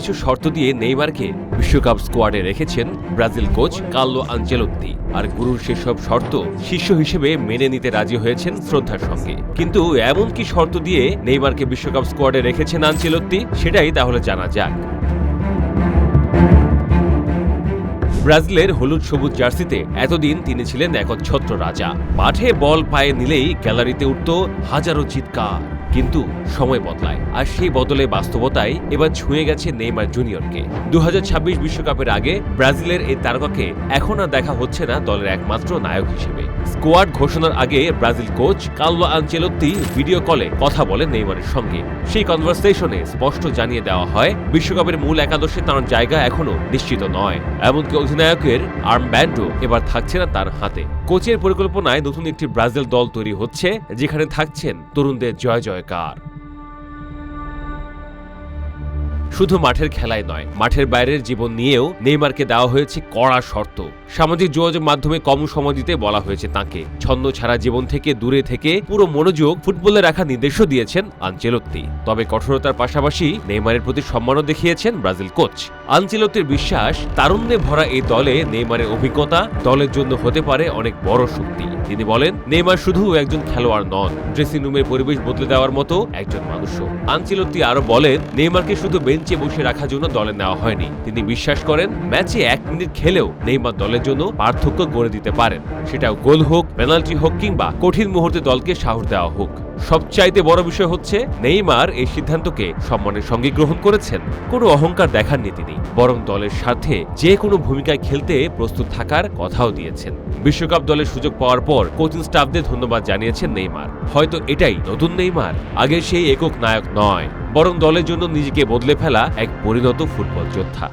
কিছু শর্ত দিয়ে নেইমারকে বিশ্বকাপ স্কোয়াডে রেখেছেন ব্রাজিল কোচ কার্লো আনচেলোত্তি। আর গুরুর সেসব শর্ত শিষ্য হিসেবে মেনে নিতে রাজি হয়েছেন শ্রদ্ধার সঙ্গে। কিন্তু এমন কি শর্ত দিয়ে নেইমারকে বিশ্বকাপ স্কোয়াডে রেখেছেন আনচেলোত্তি, সেটাই তাহলে জানা যাক। ব্রাজিলের হলুদ সবুজ জার্সিতে এতদিন তিনি ছিলেন একচ্ছত্র রাজা। মাঠে বল পায়ে নিলেই গ্যালারিতে উঠত হাজারো চিৎকার। কিন্তু সময় বদলায়, আর সেই বদলে বাস্তবতায় এবার ছুঁয়ে গেছে নেইমার জুনিয়রকে। 2026 বিশ্বকাপের আগে ব্রাজিলের এই তারকাকে এখন আর দেখা হচ্ছে না দলের একমাত্র নায়ক হিসেবে। স্কোয়াড ঘোষণার আগে Brazil coach Carlo Ancelotti video কলে কথা বলেন নেইমারের সঙ্গে। সেই কনভারসেশনে স্পষ্ট জানিয়ে দেওয়া হয় বিশ্বকাপের মূল একাদশে তার জায়গা এখনো নিশ্চিত নয়। এমনকি অধিনায়কের আর্মব্যান্ডও এবার থাকছে না তার হাতে। কোচের পরিকল্পনায় নতুন একটি ব্রাজিল দল তৈরি হচ্ছে, যেখানে থাকছেন তরুণদের জয় জয়কার। শুধু মাঠের খেলায় নয়, মাঠের বাইরের জীবন নিয়েও নেইমারকে দেওয়া হয়েছে কড়া শর্ত। সামাজিক যোগাযোগ মাধ্যমে কম সময় দিতে বলা হয়েছে তাঁকে। ছন্দ ছাড়া জীবন থেকে দূরে থেকে পুরো মনোযোগ ফুটবলে রাখার নির্দেশও দিয়েছেন আনচেলোত্তি। তবে কঠোরতার পাশাপাশি নেইমারের প্রতি সম্মানও দেখিয়েছেন ব্রাজিল কোচ। আনচেলোত্তির বিশ্বাস, তারুণ্যে ভরা এই দলে নেইমারের অভিজ্ঞতা দলের জন্য হতে পারে অনেক বড় শক্তি। তিনি বলেন, নেইমার শুধু একজন খেলোয়াড় নন, ড্রেসিং রুমের পরিবেশ বদলে দেওয়ার মতো একজন মানুষও। আনচেলোত্তি আরো বলেন, নেইমারকে শুধু বেঞ্চে বসে রাখার জন্য দলে নেওয়া হয়নি। তিনি বিশ্বাস করেন ম্যাচে 1 মিনিট খেলেও নেইমার দলের জন্য পার্থক্য গড়ে দিতে পারেন। সেটা গোল হোক, পেনাল্টি হোক, কিংবা কঠিন মুহূর্তে দলকে সাহস দেওয়া হোক। সবচাইতে বড় বিষয় হচ্ছে নেইমার এই সিদ্ধান্তকে সম্মানের সঙ্গে গ্রহণ করেছেন। কোনো অহংকার দেখাননি তিনি, বরং দলের স্বার্থে যে কোনো ভূমিকায় খেলতে প্রস্তুত থাকার কথাও দিয়েছেন। বিশ্বকাপ দলের সুযোগ পাওয়ার পর কোচিং স্টাফদের ধন্যবাদ জানিয়েছেন নেইমার। হয়তো এটাই নতুন নেইমার, আগে সেই একক নায়ক নয়, বরং দলের জন্য নিজেকে বদলে ফেলা এক পরিণত ফুটবল যোদ্ধা।